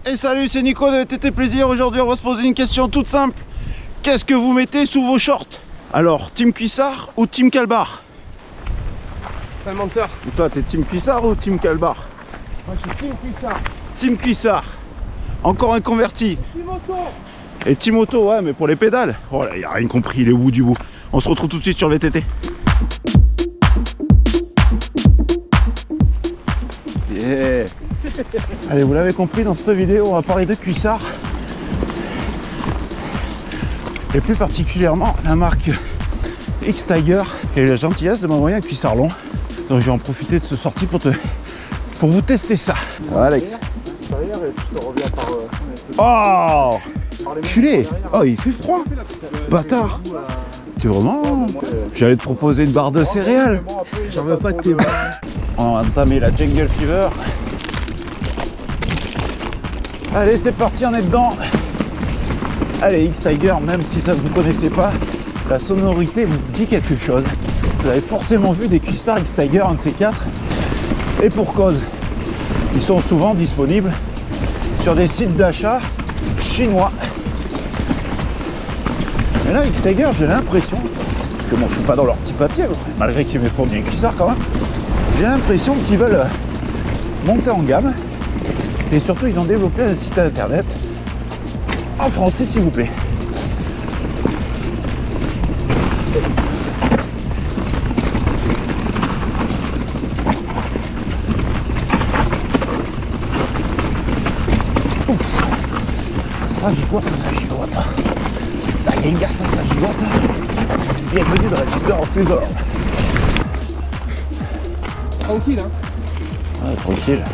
Et salut, c'est Nico de TT Plaisir. Aujourd'hui on va se poser une question toute simple. Qu'est-ce que vous mettez sous vos shorts? Alors, team cuissard ou team calbar? C'est un menteur. Et toi, t'es team cuissard ou team calbar? Moi je suis team cuissard. Team cuissard. Encore un converti. Team auto. Et team auto, ouais, mais pour les pédales. Oh là, il a rien compris, il est au bout du bout. On se retrouve tout de suite sur le VTT. Yeah. Allez, vous l'avez compris, dans cette vidéo, on va parler de cuissard. Et plus particulièrement la marque X-Tiger qui a eu la gentillesse de m'envoyer un cuissard long. Donc je vais en profiter de ce sortie pour vous tester ça. Ça va, Alex? Oh, culé. Oh, il fait froid, bâtard. Tu vraiment? J'allais te proposer une barre de céréales. J'en veux pas de tes bras. On va entamer la Jungle Fever. Allez, c'est parti, on est dedans. Allez, X-Tiger, même si ça ne vous connaissez pas, la sonorité vous dit quelque chose. Vous avez forcément vu des cuissards X-Tiger, un de ces quatre. Et pour cause, ils sont souvent disponibles sur des sites d'achat chinois. Mais là, X-Tiger, j'ai l'impression, parce que bon, je ne suis pas dans leur petit papier, malgré qu'ils me fournissent un cuissard quand même, j'ai l'impression qu'ils veulent monter en gamme. Et surtout, ils ont développé un site internet en français, s'il vous plaît. Ouf. Ça gigote, ça gigote. Ça ginga, ça gigote. Bienvenue dans la Tinder of Fusor. Tranquille hein. Ouais, tranquille.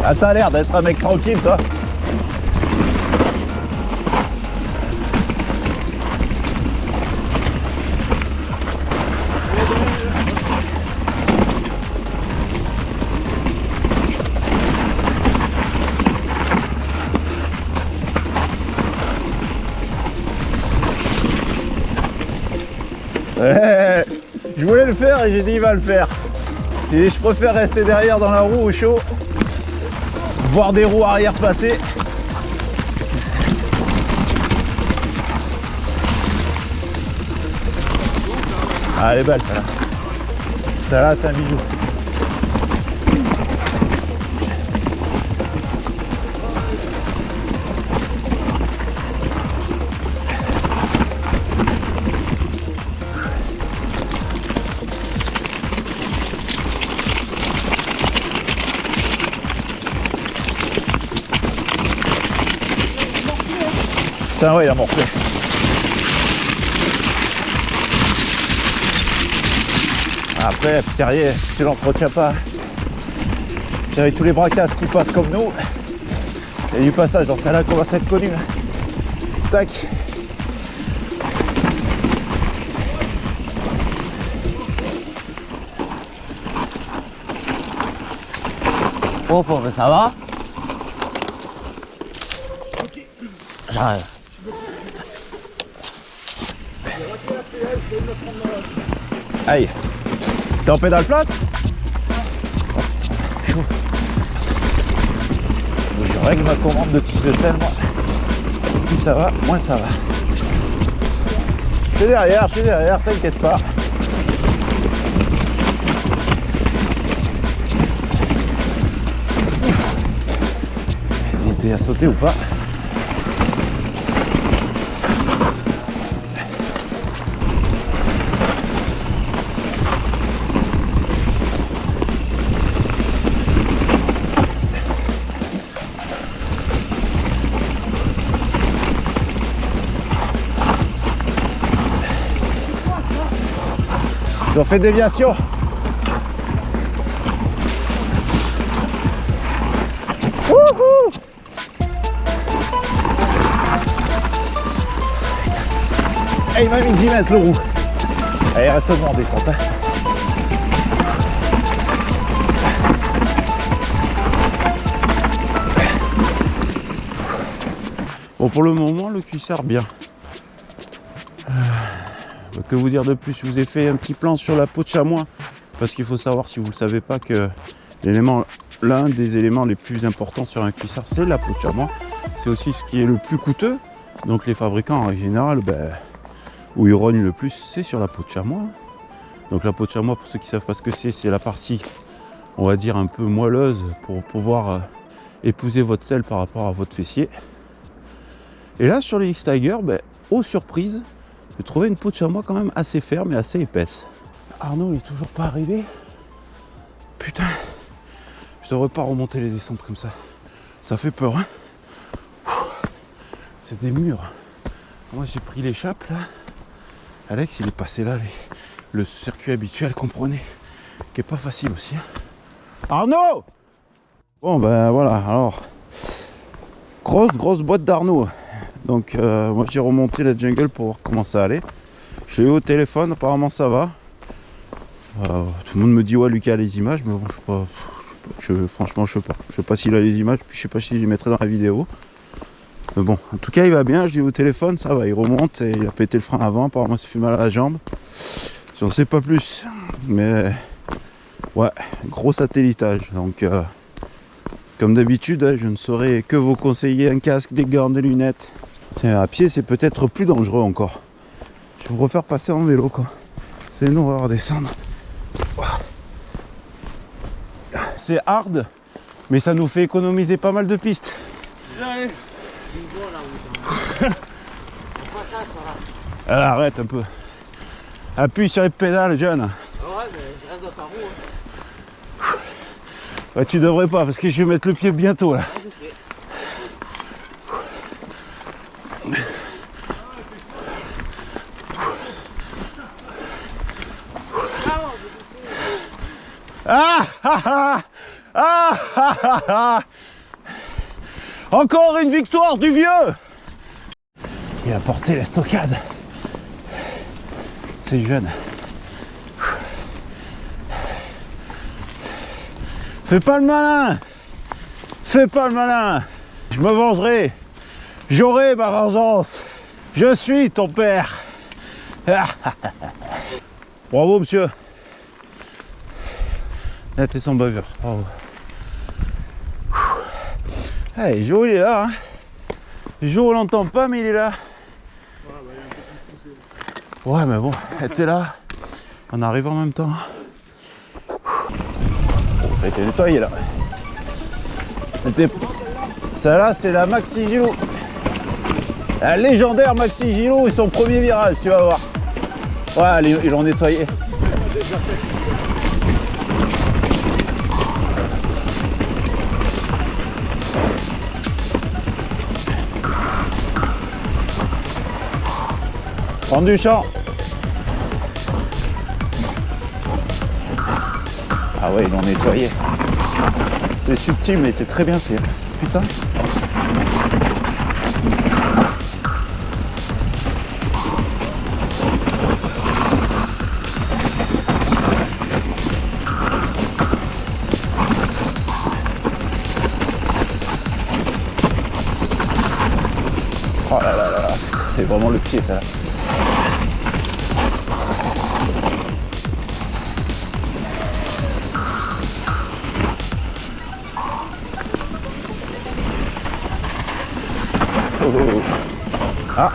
Ah, t'as l'air d'être un mec tranquille, toi. Ouais, je voulais le faire et j'ai dit il va le faire. Et je préfère rester derrière dans la roue au chaud, voir des roues arrière passer. Ah, elle est belle celle-là. Celle-là, c'est un bijou. Tiens, ouais, il a morflé. Après, sérieux, si tu l'entretiens pas, puis avec tous les bracasses qui passent comme nous, il y a du passage dans celle-là qu'on va s'être connu. Tac. Bon, ça va? J'arrive. Aïe. T'es en pédale plate? Chaud. Je règle ma commande de tige de sel, moi. Plus ça va, moins ça va. Je suis derrière, t'inquiète pas. Hésitez à sauter ou pas. On fait déviation. Wouhou! Et il m'a mis 10 mètres le roue. Allez, reste bon en descente. Hein. Bon, pour le moment, le cuissard bien. Que vous dire de plus? Je vous ai fait un petit plan sur la peau de chamois, parce qu'il faut savoir, si vous ne le savez pas, que l'élément l'un des éléments les plus importants sur un cuissard, c'est la peau de chamois. C'est aussi ce qui est le plus coûteux. Donc les fabricants en général, où ils rognent le plus, c'est sur la peau de chamois. Donc la peau de chamois, pour ceux qui ne savent pas ce que c'est la partie, on va dire, un peu moelleuse pour pouvoir épouser votre selle par rapport à votre fessier. Et là, sur les X-Tiger, aux surprises, j'ai trouvé une peau de chamois quand même assez ferme et assez épaisse. Arnaud n'est toujours pas arrivé. Putain, je devrais pas remonter les descentes comme ça. Ça fait peur, hein. C'est des murs. Moi j'ai pris l'échappe là. Alex il est passé là, le circuit habituel, comprenez, qui est pas facile aussi. Hein. Arnaud! Bon voilà, alors grosse boîte d'Arnaud. Donc moi j'ai remonté la jungle pour voir comment ça allait. Je l'ai eu au téléphone, apparemment ça va. Tout le monde me dit ouais Lucas a les images, mais bon franchement je sais pas s'il a les images, puis je sais pas si je les mettrai dans la vidéo. Mais bon, en tout cas il va bien, je l'ai eu au téléphone, ça va, il remonte et il a pété le frein avant, apparemment il s'est fait mal à la jambe. J'en sais pas plus, mais ouais, gros satellitage. Donc comme d'habitude, je ne saurais que vous conseiller un casque, des gants, des lunettes. À pied c'est peut-être plus dangereux encore. Je vous préfère passer en vélo quoi. C'est une horreur à descendre. C'est hard, mais ça nous fait économiser pas mal de pistes. Arrête un peu. Appuie sur les pédales, jeune. Ouais, mais je reste dans ta roue. Ouais, tu devrais pas, parce que je vais mettre le pied bientôt là. Encore une victoire du vieux. Il a porté la stockade. C'est jeune. Fais pas le malin. Fais pas le malin. Je me vengerai. J'aurai ma vengeance. Je suis ton père. Bravo monsieur. Là t'es sans bavure. Bravo. Hey, Joe il est là. Hein. Joe on l'entend pas mais il est là. Ouais mais bon, t'es là. On arrive en même temps. Ça a été nettoyé là. C'était. Ça là c'est la Maxi Gilo. La légendaire Maxi Gilo et son premier virage, tu vas voir. Ouais, ils l'ont nettoyé. Prends du champ. Ah ouais, ils l'ont nettoyé. C'est subtil mais c'est très bien fait. Putain. Oh là là là, c'est vraiment le pied ça. Oh. Ah.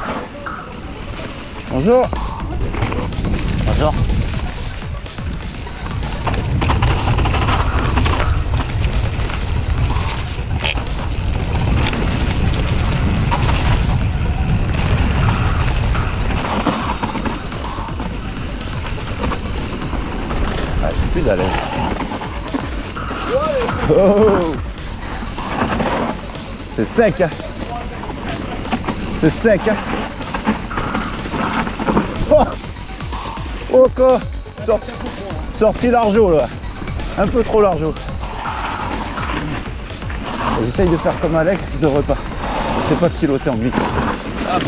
Bonjour. Bonjour. Ah, je suis plus à l'aise. Oh. C'est sec hein. C'est sec hein. Oh, oh quoi. Sorti largeau là. Un peu trop largeau. J'essaye de faire comme Alex, je devrais pas. Je sais pas piloter en glisse. Hop.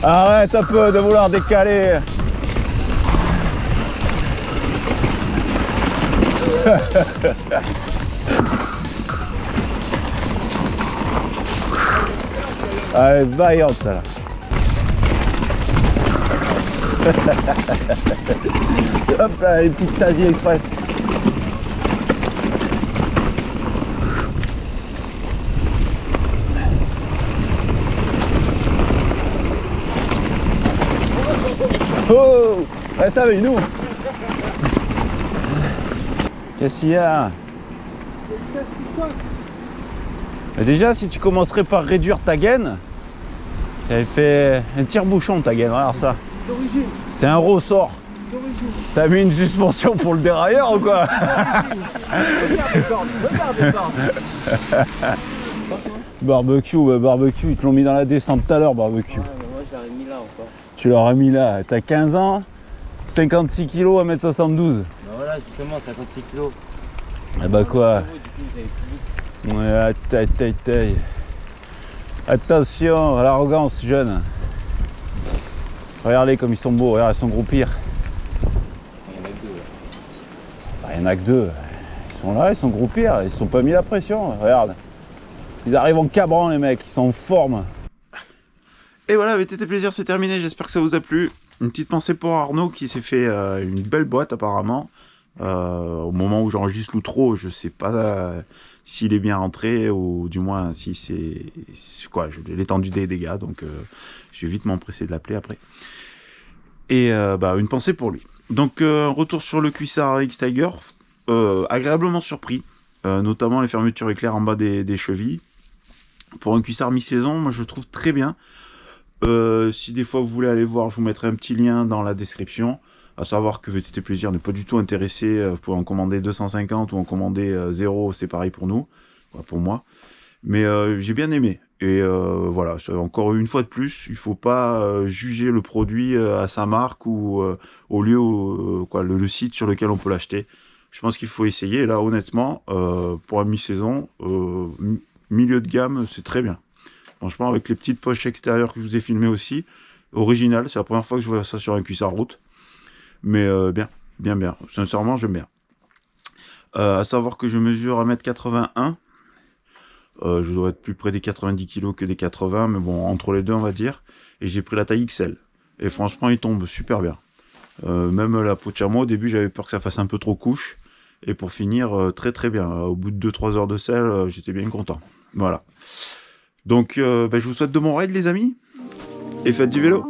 Arrête un peu de vouloir décaler. Elle est vaillante ça là. Hop là, les petites Tasy Express. Oh, reste avec nous. Qu'est-ce qu'il y a? Mais déjà, si tu commencerais par réduire ta gaine, ça avait fait un tire-bouchon ta gaine, regarde ça. D'origine. C'est un ressort. D'origine. T'as mis une suspension pour le dérailleur ou quoi? Barbecue, bah barbecue, ils te l'ont mis dans la descente tout à l'heure, barbecue. Ouais, mais moi, je l'aurais mis là encore. Tu l'auras mis là, t'as 15 ans, 56 kg, 1m72. Bah voilà, justement, 56 kilos. Ah bah quoi? Du coup, vous avez plus vite. Ouais, taille. Attention à l'arrogance, jeune. Regardez comme ils sont beaux, regarde, ils sont groupir. Il y en a que deux là. Bah, il y en a que deux. Ils sont là, ils sont groupir, ils se sont pas mis la pression, regarde. Ils arrivent en cabrant les mecs, ils sont en forme. Et voilà, VTT Plaisir, c'est terminé, j'espère que ça vous a plu. Une petite pensée pour Arnaud qui s'est fait une belle boîte apparemment. Au moment où j'enregistre l'outro, je sais pas s'il est bien rentré ou du moins si c'est quoi, l'étendue des dégâts, donc je vais vite m'empresser de l'appeler après. Et bah, une pensée pour lui. Donc retour sur le cuissard X-Tiger, agréablement surpris, notamment les fermetures éclairs en bas des chevilles. Pour un cuissard mi-saison, moi je le trouve très bien. Si des fois vous voulez aller voir, je vous mettrai un petit lien dans la description. À savoir que VTT Plaisir n'est pas du tout intéressé pour en commander 250 ou en commander 0, c'est pareil pour nous, pour moi. Mais j'ai bien aimé. Et voilà, encore une fois de plus, il ne faut pas juger le produit à sa marque ou au lieu, le site sur lequel on peut l'acheter. Je pense qu'il faut essayer. Et là, honnêtement, pour un mi-saison, milieu de gamme, c'est très bien. Franchement, avec les petites poches extérieures que je vous ai filmées aussi, original, c'est la première fois que je vois ça sur un cuissard route. Mais bien. Sincèrement, j'aime bien. À savoir que je mesure 1m81. Je dois être plus près des 90 kg que des 80, mais bon, entre les deux, on va dire. Et j'ai pris la taille XL. Et franchement, il tombe super bien. Même la peau de chameau, au début, j'avais peur que ça fasse un peu trop couche. Et pour finir, très bien. Au bout de 2-3 heures de selle, j'étais bien content. Voilà. Donc, je vous souhaite de bons raids, les amis. Et faites du vélo.